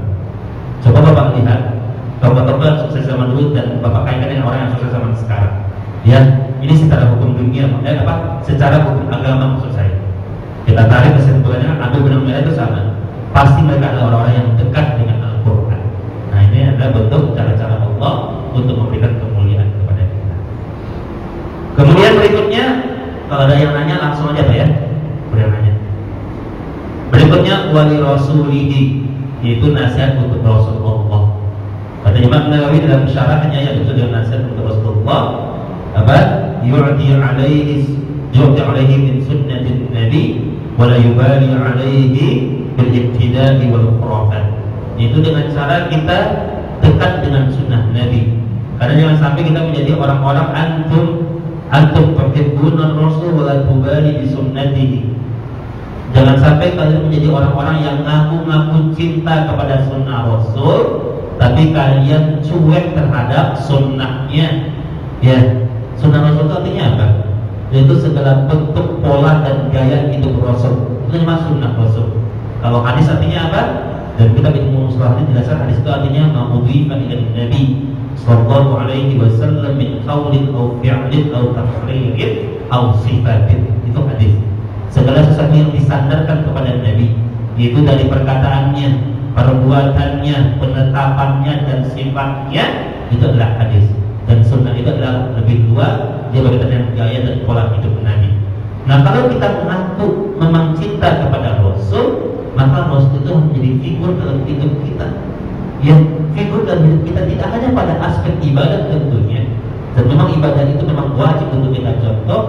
Coba Bapak lihat tokoh-tokoh yang sukses zaman dulu dan Bapak kaitkan dengan orang yang sukses zaman sekarang. Ya, ini secara hukum dunia, secara hukum agama maksud saya. Kita tarik kesimpulannya, ambil benang merah itu sama. Pasti mereka adalah orang-orang yang dekat dengan Al-Quran. Nah ini adalah bentuk cara-cara Allah untuk memberikan kemuliaan kepada kita. Kemudian berikutnya, kalau ada yang nanya langsung aja Pak ya, boleh nanya. Berikutnya wali rasulihi, yaitu nasihat untuk Rasulullah. Kata Imam Nawawi dalam syarahnya yang itu dengan nasihat untuk Rasulullah, apa? Yu'ti alaihi min sunnatin Nabi wala yubali alaihi bil ibtida'i wal khurafat. Itu dengan cara kita dekat dengan sunnah Nabi. Karena jangan sampai kita menjadi orang-orang antum tuhibbuna Rasul wala tubali bi sunnatihi. Jangan sampai kalian menjadi orang-orang yang ngaku-ngaku cinta kepada sunnah Rasul, tapi kalian cuek terhadap sunnahnya. Ya, sunnah Rasul itu artinya apa? Yaitu segala bentuk, pola dan gaya hidup Rasul. Itu cuma sunnah Rasul. Kalau hadis artinya apa? Dan kita ilmu mustalah ini jelaskan hadis itu artinya ma'udhifa ila Nabi sallallahu alaihi wasallam min qaulin aw fi'lin aw taqririn aw sifatin. Itu hadis. Segala sesuatu yang disandarkan kepada Nabi, yaitu dari perkataannya, perbuatannya, penetapannya dan sifatnya, itu adalah hadis. Dan sunnah itu adalah lebih luas, dia berkaitan dengan gaya dan pola hidup Nabi. Nah kalau kita mengaku memang cinta kepada Rasul, maka Rasul itu menjadi figur dalam hidup kita. Ya, figur dalam hidup kita tidak hanya pada aspek ibadah tentunya. Dan memang ibadah itu memang wajib untuk kita contoh,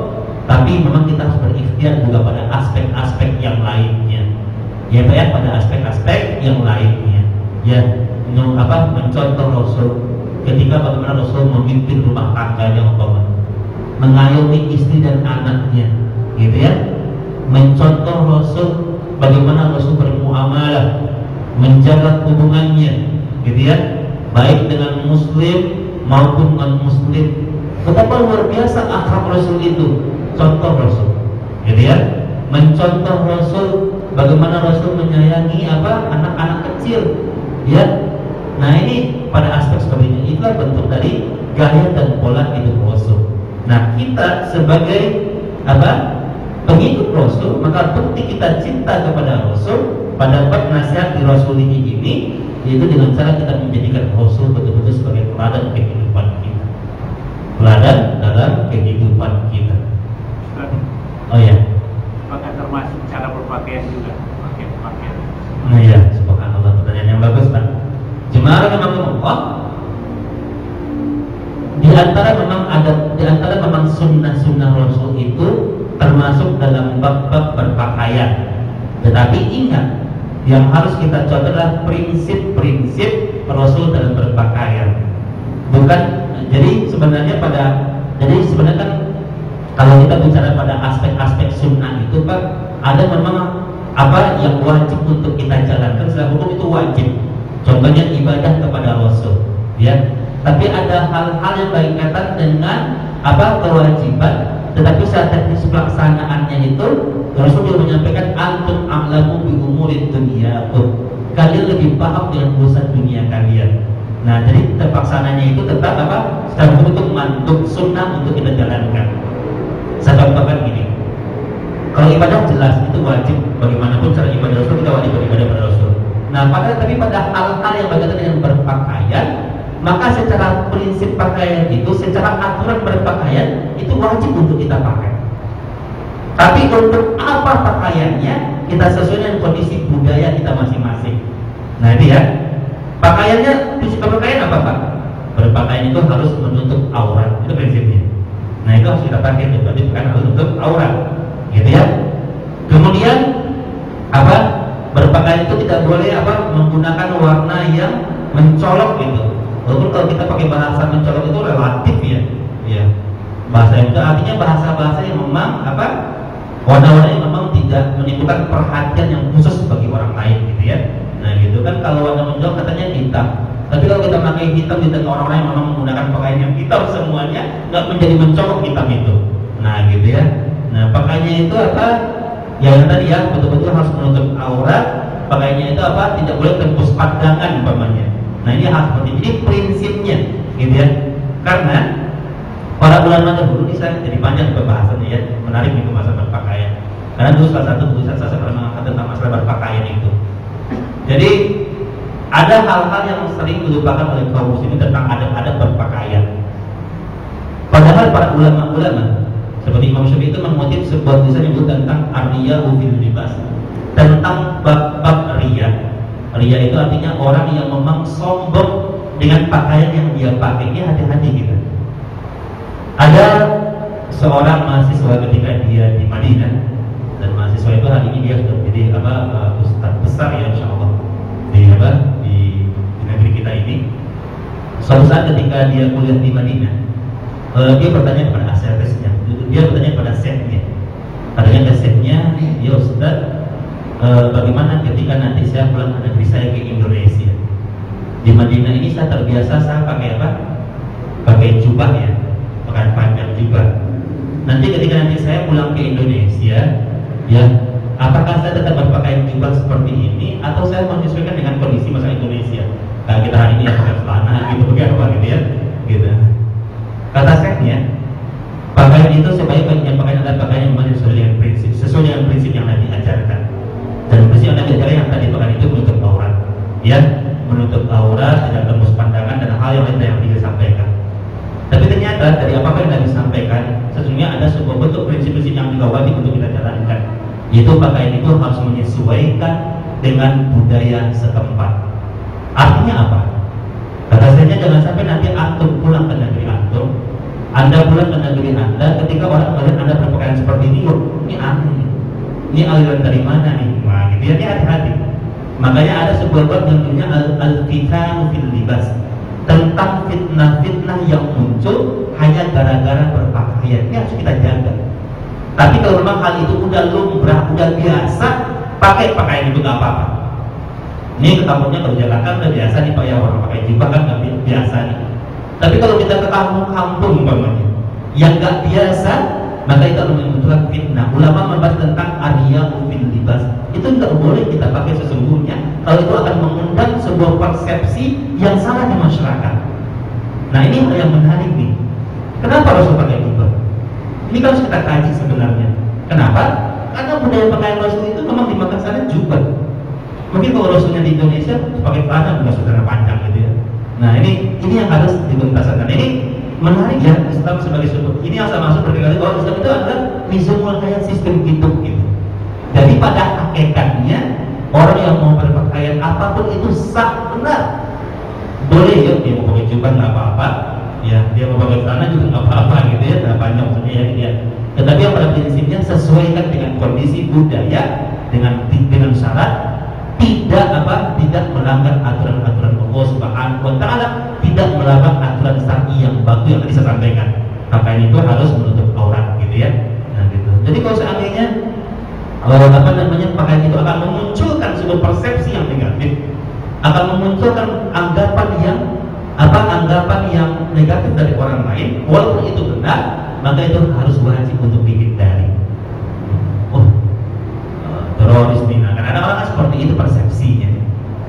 tapi memang kita harus berikhtiar juga pada aspek-aspek yang lainnya. Ya, pada aspek-aspek yang lainnya. Ya, mencontoh Rasul. Ketika bagaimana Rasul memimpin rumah tangganya, mengayomi istri dan anaknya, gitu ya. Mencontoh Rasul bagaimana Rasul bermuamalah, menjaga hubungannya, gitu ya, baik dengan Muslim maupun non-Muslim. Betapa luar biasa akhlak Rasul itu, contoh Rasul, gitu ya. Mencontoh Rasul bagaimana Rasul menyayangi anak-anak kecil, ya. Nah ini pada aspek seperti ini, itulah bentuk dari gaya dan pola hidup Rasul. Nah kita sebagai pengikut Rasul, maka bukti kita cinta kepada Rasul pada bab nasihat di Rasul ini, yaitu dengan cara kita menjadikan Rasul betul-betul sebagai teladan kehidupan kita, teladan dalam kehidupan kita. Oh ya. Apakah termasuk cara berpakaian juga? Pakaian. Nah ya, subhanallah, pertanyaan yang bagus Pak. Jemaah rahimahumullah, di antara memang sunnah Rasul itu termasuk dalam bab-bab berpakaian. Tetapi ingat, yang harus kita contoh adalah prinsip-prinsip Rasul dalam berpakaian. Bukan, jadi sebenarnya kan kalau kita bicara pada aspek-aspek sunnah itu Pak, ada memang apa yang wajib untuk kita jalankan secara hukum itu wajib. Contohnya ibadah kepada Rasul, ya. Tapi ada hal-hal yang berkaitan dengan kewajiban, tetapi secara teknis pelaksanaannya itu Rasul juga menyampaikan antum a'lamu bi umurid dunyakum. Kalian lebih paham dengan urusan dunia kalian. Nah, jadi terpaksananya itu tetap secara hukum itu mandub sunnah untuk kita jalankan. Saya contohkan gini. Kalau ibadah jelas itu wajib, bagaimanapun cara ibadah Rasul kita wajib beribadah pada Rasul. Nah, pada hal-hal yang berkaitan dengan berpakaian, maka secara prinsip pakaian itu, secara aturan berpakaian itu wajib untuk kita pakai. Tapi untuk apa pakaiannya, kita sesuai dengan kondisi budaya kita masing-masing. Nah itu ya, pakaiannya, prinsip berpakaian apa Pak? Berpakaian itu harus menutup aurat, itu prinsipnya. Nah itu harus kita pakai, itu berarti bukan harus menutup aurat, gitu ya. Kemudian berpakaian itu tidak boleh menggunakan warna yang mencolok gitu. Walaupun kalau kita pakai bahasa mencolok itu relatif ya. Bahasa itu artinya bahasa-bahasa yang memang warna-warna yang memang tidak menimbulkan perhatian yang khusus bagi orang lain gitu ya. Nah gitu kan, kalau warna mencolok katanya hitam. Tapi kalau kita pakai hitam di tengah orang-orang yang memang menggunakan pakaian yang hitam semuanya, nggak menjadi mencolok hitam itu. Nah gitu ya. Nah pakaiannya itu yang tadi ya, betul-betul harus menutup aurat. Pakaiannya itu tidak boleh tembus pandangan umpamanya. Nah ini hal seperti ini, prinsipnya gitu ya. Karena para ulama dahulu, ini saya jadi panjang pembahasannya ya, menarik itu masalah berpakaian. Karena dulu salah satu tulisan saya pernah mengangkat tentang masalah berpakaian itu. Jadi ada hal-hal yang sering dilupakan oleh kaum muslimin tentang adab-adab berpakaian. Padahal para ulama-ulama seperti Imam Syafi'i itu mengutip sebuah tulisan yang disebut tentang ar-riya'u fil libas, tentang bab-bab riya. Riya itu artinya orang yang memang sombong dengan pakaian yang dia pakai. Ini hati-hati gitu. Ada seorang mahasiswa ketika dia di Madinah, dan mahasiswa itu hari ini dia sudah menjadi ustaz besar ya insyaallah di negeri kita ini. Suatu saat ketika dia kuliah di Madinah, dia bertanya kepada asesnya, dia bertanya kepada setnya, katanya ke setnya, ya Ustaz, bagaimana ketika nanti saya pulang ke negeri saya ke Indonesia? Di Madinah ini saya terbiasa saya pakai pakai jubah ya, pakaian panjang jubah. Nanti ketika nanti saya pulang ke Indonesia, ya, apakah saya tetap berpakaian jubah seperti ini atau saya menyesuaikan dengan kondisi masa Indonesia? Nah, kita hari ini ya pakai celana gitu, bagaimana gitu ya, gitu. Kata setnya, pakaian itu sebaik-baiknya pakaian adalah pakaian yang sesuai dengan prinsip yang Nabi ajarkan. Dan prinsip yang Nabi ajarkan yang tadi pakaian itu menutup aurat, ya, menutup aurat, tidak tembus pandangan dan hal yang lain yang dia sampaikan. Tapi ternyata dari apa yang Nabi sampaikan, sesungguhnya ada sebuah bentuk prinsip-prinsip yang juga wajib untuk kita jalankan, yaitu pakaian itu harus menyesuaikan dengan budaya setempat. Artinya apa? Kata saya, jangan sampai nanti antum pulang ke negeri antum, Anda pulang ke negeri Anda, ketika orang melihat Anda berpakaian seperti ini, ini aneh, ini aliran dari mana nih? Nah, gitu ya, ini hati-hati. Makanya ada sebuah bab yang namanya al-fitanu fil libas, tentang fitnah-fitnah yang muncul hanya gara-gara berpakaian. Ini harus kita jaga. Tapi kalau memang hal itu udah lumrah, udah biasa, pakai pakaian itu gak apa-apa. Ini kampungnya kalau Jakarta udah biasa nih Pak ya, orang pakai jubah kan gak biasa nih. Tapi kalau kita ke kampung-kampung umpamanya yang gak biasa, maka itu akan memunculkan fitnah. Ulama membahas tentang ar-riya'u fil libas. Itu nggak boleh kita pakai sesungguhnya, kalau itu akan mengundang sebuah persepsi yang salah di masyarakat. Nah ini hal yang menarik nih. Kenapa Rasul pakai jubah? Ini kan harus kita kaji sebenarnya. Kenapa? Karena budaya pakaian Rasul itu memang di Makkah sana jubah. Mungkin kalau Rasulnya di Indonesia pakai celana bukan celana panjang gitu ya. Nah ini yang harus dituntaskan. Ini menarik ya, Islam sebagai sebuah, ini yang saya maksud berkali-kali bahwa Islam itu adalah nizamul hayat, sistem hidup gitu. Jadi pada hakikatnya orang yang mau berpakaian apapun itu sah, benar, boleh ya, dia mau pakai jubah nggak apa-apa, ya dia mau pakai celana juga nggak apa-apa gitu ya, nggak banyak maksudnya ya dia. Tetapi yang pada prinsipnya sesuaikan dengan kondisi budaya, dengan syarat tidak melanggar aturan-aturan Allah Subhanahu wa Ta'ala, tidak melanggar aturan syar'i yang baku yang tadi saya sampaikan. Pakaian itu harus menutup aurat gitu ya. Nah gitu. Jadi kalau seandainya pakaian itu akan memunculkan sebuah persepsi yang negatif, akan memunculkan anggapan yang negatif dari orang lain, walaupun itu benar, maka itu harus wajib untuk dihindari. Teroris nih, karena orang seperti itu persepsinya.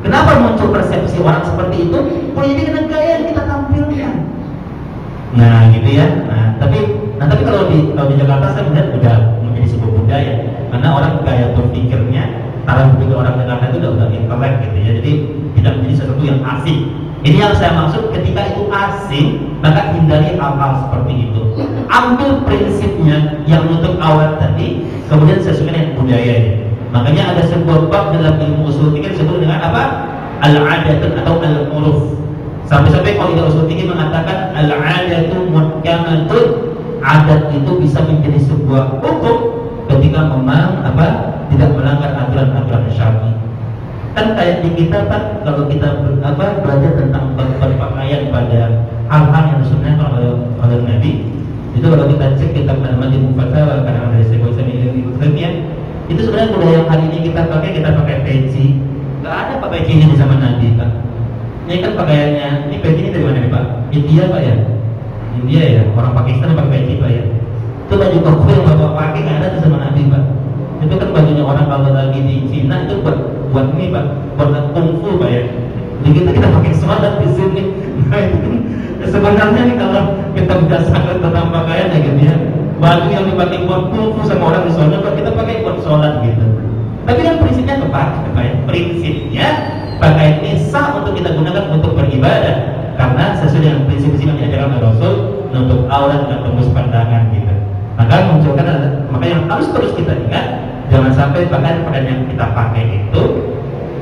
Kenapa muncul persepsi orang seperti itu? Boleh jadi dengan gaya yang kita tampilkan. Nah, gitu ya. Tapi kalau di Jakarta saya melihat udah menjadi sebuah budaya, karena orang gaya berpikirnya, cara berpikir orang Jakarta itu udah intelek gitu ya. Jadi tidak menjadi sesuatu yang asing. Ini yang saya maksud, ketika itu asing, maka hindari hal-hal seperti itu. Ambil prinsipnya yang menutup aurat tadi, kemudian sesuai dengan budayanya. Makanya ada sebuah bab dalam ilmu usul fikih disebut dengan apa? Al-adatun atau al-uruf. Sampai-sampai kalau ilmu usul fikih mengatakan al-adatu muhkamatun, adat itu bisa menjadi sebuah hukum ketika memang tidak melanggar aturan-aturan syar'i. Kan kayak di kita Pak, kalau kita belajar tentang berpakaian pada hal-hal yang disunahkan oleh Nabi, itu kalau kita cek kitab Al-Majmu' Fatawa karena dari Syekh Utsaimin, itu sebenarnya budaya yang hari ini kita pakai peci. Nggak ada pakai peci di zaman Nabi Pak. Ini kan pakaiannya, ini peci ini dari mana nih Pak? India Pak ya? India ya, orang Pakistan pakai peci Pak ya. Itu baju koko yang Bapak pakai nggak ada di zaman Nabi Pak. Itu kan bajunya orang kalau lagi di Cina itu buat ini Pak, buat kungfu Pak ya. Begitu kita pakai sholat di sini. Nah itu kan sebenarnya nih kalau kita berdasarkan tentang pakaian ya gitu ya, baju yang dipakai buat kungfu sama orang di sana, kita pakai buat sholat gitu. Tapi kan prinsipnya tepat ya. Prinsipnya pakaian ini sah untuk kita gunakan untuk beribadah, karena sesuai dengan prinsip-prinsip yang diajarkan oleh Rasul, menutup aurat dan tembus pandangan gitu. Maka yang harus terus kita ingat, jangan sampai pakaian yang kita pakai itu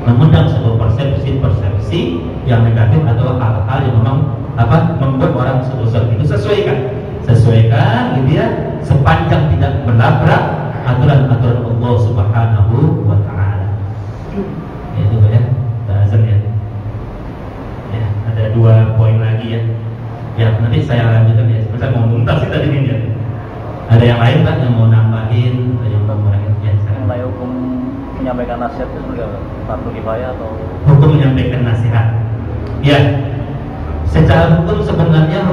mengundang sebuah persepsi yang negatif atau hal-hal yang memang membuat orang seusah itu. Sesuaikan gitu ya, sepanjang tidak melabrak aturan-aturan Allah Subhanahu wa Ta'ala. Itu ya, azan ya. Ya, ada 2 poin lagi ya. Ya, nanti saya lanjutkan ya. Saya mau muntas sih tadi ini ya. Ada yang lain Pak yang mau nambahin atau yang mau nambahin ya? Mengenai hukum menyampaikan nasihat itu juga fardu kifayah atau hukum menyampaikan nasihat? Ya, secara hukum sebenarnya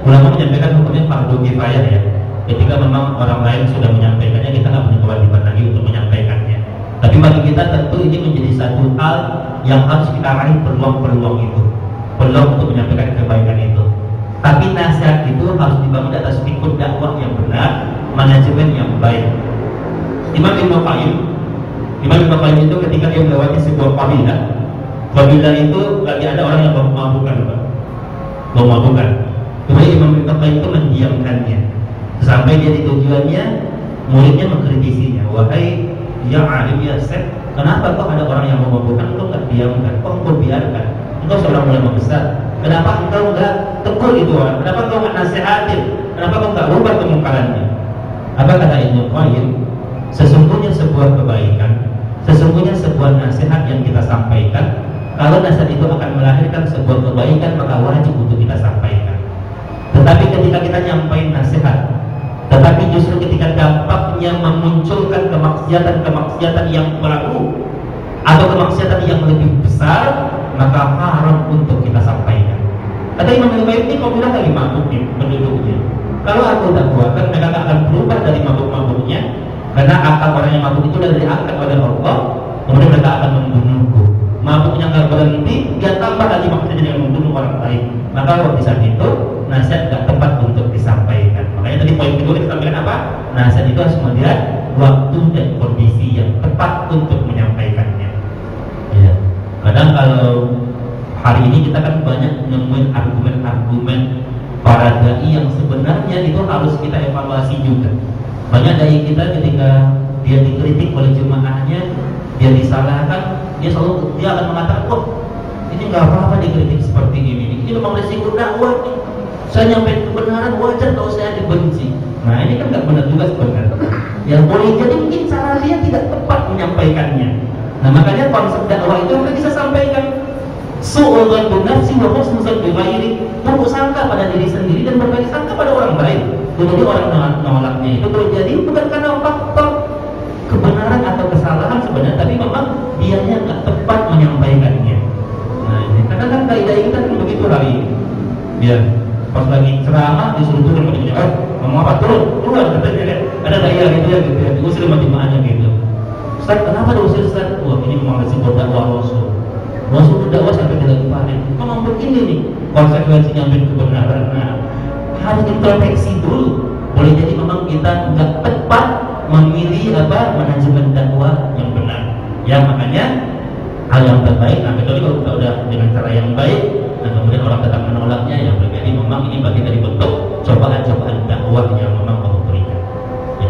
ulama menyampaikan hukumnya fardu kifayah ya. Ketika memang orang lain sudah menyampaikannya, kita nggak punya kewajiban lagi untuk menyampaikannya. Tapi bagi kita tentu ini menjadi satu hal yang harus kita raih, peluang itu, peluang untuk menyampaikan kebaikan itu. Tapi nasihat itu harus dibangun atas fikih dakwah yang benar, manajemen yang baik. Imam Ibnu Qayyim itu ketika dia melewati sebuah kabilah itu lagi ada orang yang memabukkan. Kemudian Imam Ibnu Qayyim itu mendiamkannya. Sampai dia di tujuannya, muridnya mengkritisinya. Wahai ya alim ya syekh, kenapa kok ada orang yang memabukkan, kok nggak diamkan, kok engkau biarkan? Engkau seorang ulama besar, kenapa engkau nggak tegur itu orang? Kenapa engkau nggak nasihatin? Kenapa engkau nggak ubah kemungkarannya? Apa kata Ibnu Qayyim? Sesungguhnya sebuah kebaikan, sesungguhnya sebuah nasihat yang kita sampaikan, kalau nasihat itu akan melahirkan sebuah kebaikan, maka wajib untuk kita sampaikan. Tetapi ketika kita nyampaikan nasihat, tetapi justru ketika dampaknya memunculkan kemaksiatan yang baru atau kemaksiatan yang lebih besar, maka haram untuk kita sampaikan. Kata Imam Ibnu Qayyim, ini kau bilang lagi mabuk nih penduduknya. Kalau aku dakwakan, mereka akan berubah dari mabuk-mabuknya, karena akal orang yang mabuk itu sudah diangkat oleh Allah, kemudian mereka akan membunuhku. Mabuknya nggak berhenti, dia tambah lagi maksudnya dengan membunuh orang lain. Maka di saat itu nasihat nggak tepat untuk disampaikan. Makanya tadi poin kedua kita sampaikan apa? Nasihat itu harus melihat waktu dan kondisi yang tepat untuk menyampaikannya. Ya. Kadang kalau hari ini kita kan banyak nemuin argumen-argumen para dai yang sebenarnya itu harus kita evaluasi juga. Banyak dai kita ketika dia dikritik oleh jemaahnya, dia disalahkan, dia akan mengatakan, "Oh, ini nggak apa-apa dikritik seperti ini memang resiko dakwah nih. Saya nyampaikan kebenaran, wajar kalau saya dibenci." Nah ini kan nggak benar juga sebenarnya. Yang boleh jadi mungkin cara dia tidak tepat menyampaikannya. Nah makanya konsep dakwah itu kita bisa sampaikan su'udzon binafsi wa husnuzon bighairi, buruk sangka pada diri sendiri dan berbaik sangka pada orang lain. Jadi orang menolaknya itu terjadi bukan karena faktor kebenaran atau kesalahan sebenarnya, tapi memang dianya nggak tepat menyampaikannya. Nah ini kadang-kadang dai-dai kita kan begitu hari ini. Ya, pas lagi ceramah disuruh turun katanya, ngomong apa turun katanya kan. Ada dai gitu ya gitu ya, diusir sama jemaahnya gitu. Ustaz, kenapa diusir Ustaz? Wah ini memang resiko dakwah Rasul. Rasul dakwah sampai dilakukan. Memang begini nih konsekuensinya ambil kebenaran. Nah, harus introspeksi dulu. Boleh jadi memang kita nggak tepat memilih manajemen dakwah yang benar. Ya makanya hal yang terbaik. Nah kecuali kalau kita udah dengan cara yang baik, dan kemudian orang tetap menolaknya, yang berarti memang ini bagian dari bentuk cobaan-cobaan dakwah yang memang Allah berikan. Ya.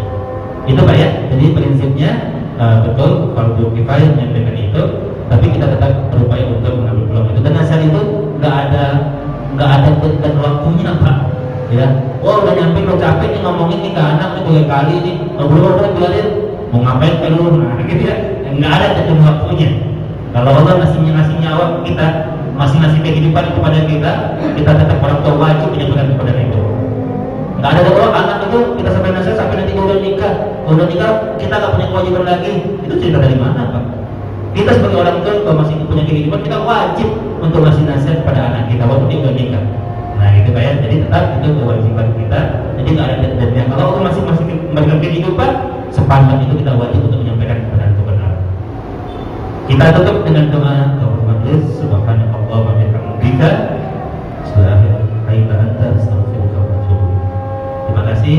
Itu Pak ya. Jadi prinsipnya betul fardu kifayah menyampaikan itu, tapi kita tetap berupaya untuk mengambil peluang itu. Dan nasihat itu nggak ada dan waktunya Pak. Ya, udah nyampe lo capek nih ngomongin nih ke anak nih 3 kali nih, ngobrol-ngobrol bilangin mau ngapain kan lu, nah gitu ya, nggak ada jadwal waktunya. Kalau Allah masih ngasih nyawa kita, masih ngasih kehidupan kepada kita tetap orang tua wajib menyampaikan kepada itu. Nggak ada Allah anak itu kita sampai nasihat sampai nanti udah nikah kita nggak punya kewajiban lagi, itu cerita dari mana Pak? Kita sebagai orang tua kalau masih punya kehidupan kita wajib untuk ngasih nasihat pada anak kita walaupun dia udah nikah. Nah itu Pak ya, jadi tetap itu kewajiban kita. Jadi nggak ada jadinya. Kalau Allah masih memberikan kehidupan, sepanjang itu kita wajib untuk menyampaikan kebenaran. Kita tutup dengan doa majelis. Subhanallah wa bihamdika, asyhadu an la ilaha illa anta, astaghfiruka wa atubu ilaik. Terima kasih.